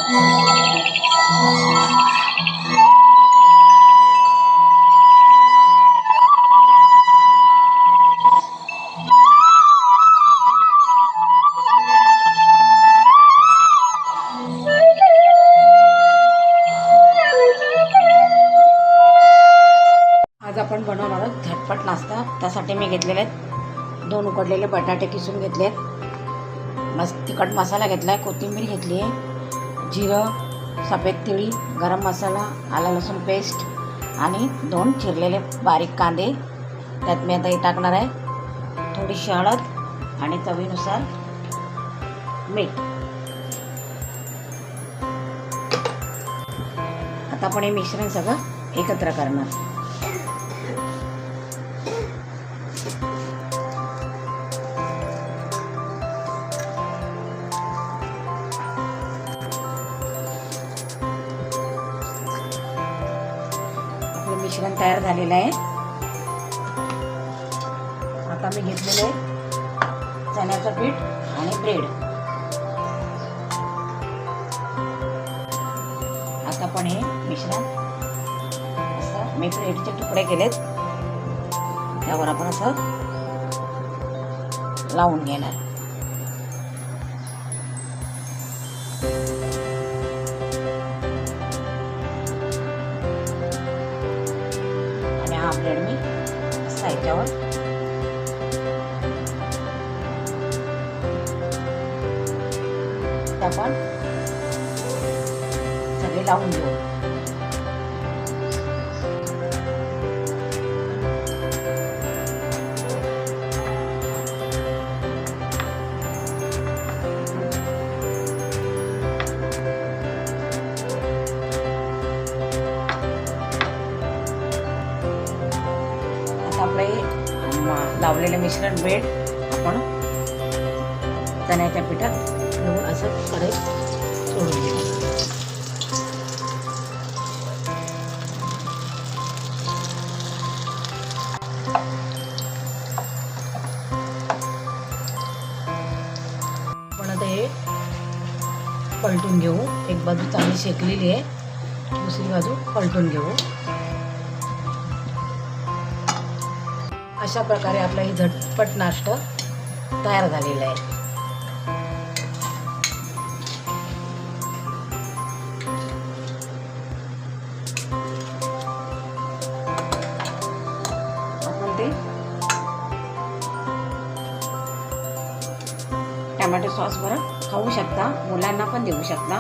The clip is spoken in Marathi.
आज आपण बनवणार आहोत झटपट नाश्ता। त्यासाठी मी घेतलेले आहेत 2 उकडलेले बटाटे किसून घेतलेत, मस्त तिखट मसाला घेतला आहे, कोथिंबीर घेतली आहे, जिरं, सफेद तिळी, गरम मसाला, आलं लसूण पेस्ट आणि 2 चिरलेले बारीक कांदे त्यात मी आता हे टाकणार आहे, थोडीशी हळद आणि चवीनुसार मीठ। आता आपण हे मिश्रण सगळं एकत्र करणार। मिश्रण तयार झालेलं आहे। आता मी घेतलेले चण्याचं पीठ आणि ब्रेड। आता आपण हे मिश्रण असं मी ब्रेडचे तुकडे केलेत, त्यावर आपण असं लावून घेणार। हा ब्रेड मी असा याच्यावर आपण सगळे लावून घेऊ। आपलं हे लावलेलं मिश्रण ब्रेड आपण चण्याच्या पिठात घेऊन असं कढईत सोडून घेऊ। आपण आता हे पलटून घेऊ। एक बाजू चांगली शेकलेली आहे, दुसरी बाजू पलटून घेऊ। अशा प्रकारे आपला ही झटपट नाश्ता तयार झालेला आहे। आपण ते टोमॅटो सॉस बरोबर खाऊ शकता, मुलांना पण देऊ शकता।